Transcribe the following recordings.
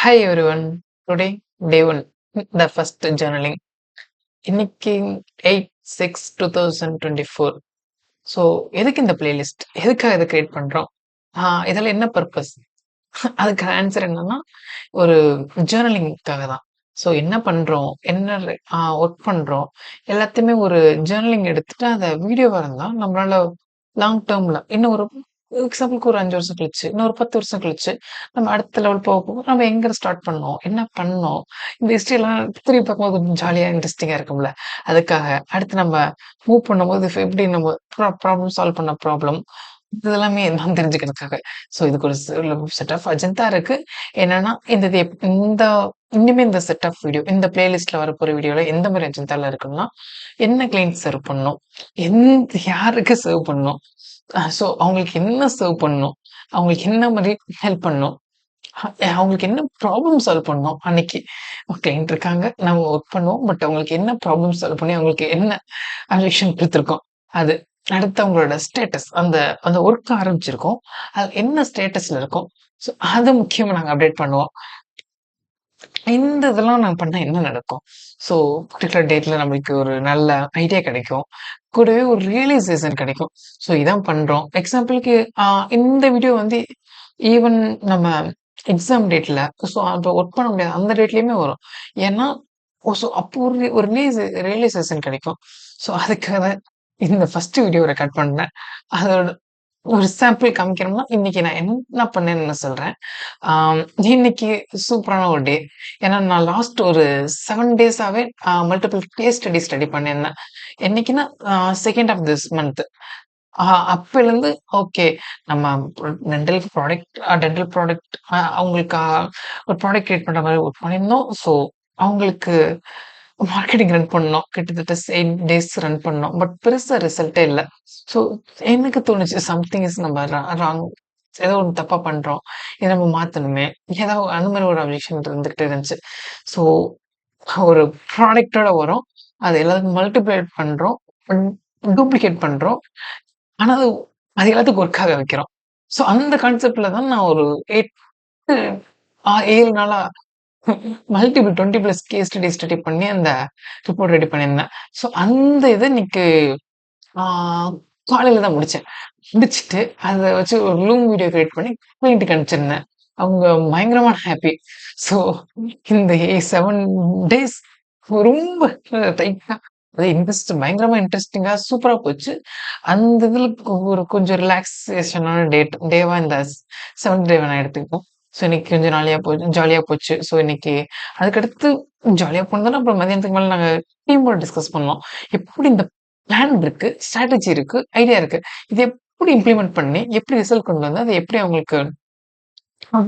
Hi everyone. Today, day one, the first journaling. இன்னைக்கு 8/6/2024. So எதுக்கு இந்த பிளேலிஸ்ட்? எதுக்காக இதை கிரியேட் பண்றோம்? இதில் என்ன பர்பஸ்? அதுக்கான ஆன்சர் என்னன்னா, ஒரு ஜேர்னலிங்க்காக தான். ஸோ என்ன பண்றோம்? என்ன ஒர்க் பண்றோம்? எல்லாத்தையுமே ஒரு ஜேர்னலிங் எடுத்துட்டு அத வீடியோவா இருந்தா நம்மளால லாங் டெர்ம்ல இன்னும் ஒரு எக்ஸாம்பிளுக்கு ஒரு 5 வருஷம் கழிச்சு, இன்னும் ஒரு 10 வருஷம் கழிச்சு, நம்ம அடுத்த லெவல் போக போக நம்ம எங்க ஸ்டார்ட் பண்ணோம்? என்ன பண்ணோம்? இந்த ஹிஸ்டரியெல்லாம் திரும்பி பார்க்கும்போது கொஞ்சம் ஜாலியா, இன்ட்ரஸ்டிங்கா இருக்கும்ல. அதுக்காக. அடுத்து நம்ம மூவ் பண்ணும்போது எப்படி நம்ம ப்ராப்ளம் சால்வ் பண்ண ப்ராப்ளம் இதெல்லாமே நான் தெரிஞ்சுக்கிறதுக்காக. ஸோ இதுக்கு ஒரு செட் ஆஃப் அஜெண்டா இருக்கு. என்னன்னா, இந்த இனிமே இந்த செட் ஆஃப் வீடியோ, இந்த பிளேலிஸ்ட்ல வரப்போற வீடியோல எந்த மாரி அஜெண்டால இருக்கும்னா, என்ன கிளையன்ட் சர்வ் பண்ணணும்? யாருக்கு சர்வ் பண்ணணும்? ஸோ அவங்களுக்கு என்ன சர்வ் பண்ணணும்? அவங்களுக்கு என்ன மாரி ஹெல்ப் பண்ணணும்? அவங்களுக்கு என்ன ப்ராப்ளம் சால்வ் பண்ணணும்? அன்னைக்கு கிளையண்ட் இருக்காங்க. நம்ம ஒர்க் பண்ணுவோம். பட் அவங்களுக்கு என்ன ப்ராப்ளம் சால்வ் பண்ணி அவங்களுக்கு என்ன அப்ஜெக்ஷன் குடுத்துருக்கோம். அது. அடுத்து அவங்களோட ஸ்டேட்டஸ். அந்த அந்த ஒர்க் ஆரம்பிச்சிருக்கோம். அது என்ன ஸ்டேட்டஸ்ல இருக்கும்? ஸோ அது முக்கியமா நாங்க அப்டேட் பண்ணுவோம். இந்த இதெல்லாம் நான் பண்ணா என்ன நடக்கும்? ஸோ பர்ட்டிகுலர் டேட்ல நம்மளுக்கு ஒரு நல்ல ஐடியா கிடைக்கும். கூடவே ஒரு ரியலைசேஷன் கிடைக்கும். ஸோ இதான் பண்றோம். எக்ஸாம்பிளுக்கு அ இந்த வீடியோ வந்து ஈவன் நம்ம எக்ஸாம் டேட்ல ஸோ அப்ப ஒர்க் பண்ண முடியாது. அந்த டேட்லயுமே வரும். ஏன்னா, ஸோ அப்போ ஒரு ரியலைசேஷன் கிடைக்கும். ஸோ அதுக்காக இந்த ஃபர்ஸ்ட் வீடியோ ரெக்கார்ட் பண்ணேன். அதோட ஒரு சாம்பிள் காமிக்கணும்னா, இன்னைக்கு நான் என்ன பண்ணேன்னு சொல்றேன். ஆம், இன்னைக்கு சூப்பரான ஒரு டே. ஏன்னா நான் லாஸ்ட் ஒரு 7 டேஸாவே மல்டிபிள் கேஸ் ஸ்டடி பண்ணியிருந்தேன். என்னைக்குன்னா, 2nd ஆஃப் திஸ் மந்த். ஆ அப்பயிலருந்து ஓகே. நம்ம டென்டல் ப்ராடக்ட் அவங்களுக்கு ஒரு ப்ராடக்ட் கிரியேட் பண்ற மாரி ஒர்க் பண்ணியிருந்தோம். ஸோ அவங்களுக்கு மார்க்கெட்டிங் ரன் பண்ணோம். கிட்டத்தட்ட 8 டேஸ் ரன் பண்ணோம். பட் பெருசா ரிசல்ட்டே இல்ல. ஸோ எனக்கு தோணுச்சு சம்திங் இஸ் நம்ம ராங். ஏதோ ஒண்ணு தப்பா பண்றோம். இத நம்ம மாத்தணுமே! ஏதோ அந்த மாரி ஒரு அப்ஜெக்ஷன் இருந்துகிட்டே இருந்துச்சு. ஸோ ஒரு ப்ராடக்ட்டோட வரோம். அது எல்லாத்துக்கும் மல்டிப்ளை பண்றோம். டூப்ளிகேட் பண்றோம். ஆனா அது எல்லாத்துக்கும் ஒர்க் ஆக வைக்கிறோம். ஸோ அந்த கான்செப்ட்ல தான் நான் ஒரு 8 7 நாளா மல்டிபிள் 20 பிளஸ் கேஸ் ஸ்டடி பண்ணி அந்த ரிப்போர்ட் ரெடி பண்ணியிருந்தேன். ஸோ அந்த இத இன்னைக்கு ஆ காலையில தான் முடிச்சேன். முடிச்சுட்டு அத வச்சு ஒரு லூம் வீடியோ கிரியேட் பண்ணி கிளையன்ட்டுக்கு அனுப்பிச்சிருந்தேன். அவங்க பயங்கரமான ஹேப்பி. ஸோ இந்த 7 டேஸ் ரொம்ப டைட்டா அது பயங்கரமா இன்ட்ரஸ்டிங்கா சூப்பரா போச்சு. அந்த இதுல ஒரு கொஞ்சம் ரிலாக்சேஷனான டேவா இந்த 7த் டேவ நான் எடுத்துக்கிட்டேன். ஸோ இன்னைக்கு கொஞ்சம் ஜாலியா போச்சு. ஸோ இன்னைக்கு அதுக்கடுத்து ஜாலியா போனதால அப்புறம் மதியானத்துக்கு மேல நாங்க டீமோட டிஸ்கஸ் பண்ணோம். எப்படி இந்த பிளான் இருக்கு, ஸ்ட்ராட்டஜி இருக்கு, ஐடியா இருக்கு. இது எப்படி இம்ப்ளிமெண்ட் பண்ணி, எப்படி ரிசல்ட் கொண்டு வந்து, அத எப்படி அவங்களுக்கு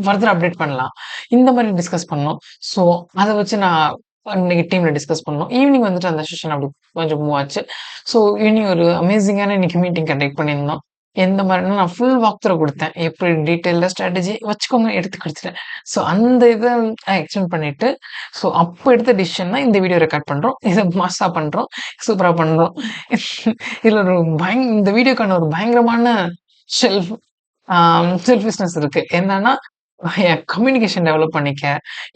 ஃபர்தர் அப்டேட் பண்ணலாம். இந்த மாரி டிஸ்கஸ் பண்ணோம். ஸோ அத வச்சு நான் இன்னைக்கு டீம்ல டிஸ்கஸ் பண்ணோம். ஈவினிங் வந்துட்டு அந்த செஷன் அப்படி கொஞ்சம் மூவ் ஆச்சு. ஸோ ஈவினிங் ஒரு அமேசிங்கான இன்னைக்கு மீட்டிங் கண்டக்ட் பண்ணியிருந்தோம். எந்த மாரினா நான் ஃபுல் வாக் த்ரூ குடுத்தேன். எப்படி டீட்டெயில்டா ஸ்ட்ராட்டஜி வச்சுக்கோங்க எடுத்து குடுத்துட்டேன். ஸோ அந்த இத எக்ஸ்டெண்ட் பண்ணிட்டு, ஸோ அப்ப எடுத்த டிசிஷன் தான் இந்த வீடியோ ரெக்கார்ட் பண்றோம். இத மாஸா பண்றோம். சூப்பரா பண்றோம். இதுல ஒரு இந்த வீடியோக்கான ஒரு பயங்கரமான ஷெல்ஃப் செல்ஃபிஷ்னஸ் இருக்கு. என்னன்னா, என் கம்யூனிகேஷன் டெவலப் பண்ணிக்க.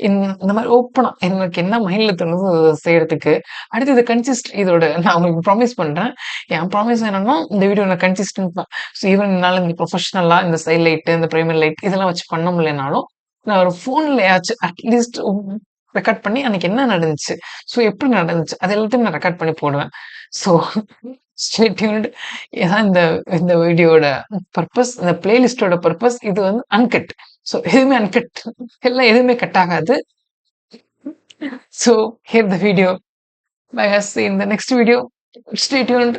இந்த மாரி ஓப்பனா எனக்கு என்ன மைண்ட்ல தோணுதோ அத செய்றதுக்கு. அடுத்து இதோட நான் உங்களுக்கு ப்ராமிஸ் பண்றேன். என் ப்ராமிஸ் என்னன்னா, இந்த வீடியோ நான் கன்சிஸ்டன்ட்டா ஈவன் என்னால இந்த ப்ரொஃபஷனலா இந்த சைட் லைட், இந்த பிரைமரி லைட் இதெல்லாம் வச்சு பண்ண முடியலனாலும், நான் ஒரு ஃபோன்லயாச்சும் அட்லீஸ்ட் ரெக்கார்ட் பண்ணி அன்னைக்கு என்ன நடந்துச்சு? ஸோ எப்படி நடந்துச்சு? அது எல்லாத்தையும் நான் ரெக்கார்ட் பண்ணி போடுவேன். So stay tuned. ஏன்னா இந்த இந்த வீடியோட பர்ப்பஸ், இந்த பிளேலிஸ்ட்டோட பர்ப்பஸ் இது வந்து அன்கட். ஸோ எதுவுமே அன்கட். எல்லாம் எதுவுமே கட் ஆகாது. So here the video. Bye. See you in the next video. Stay tuned.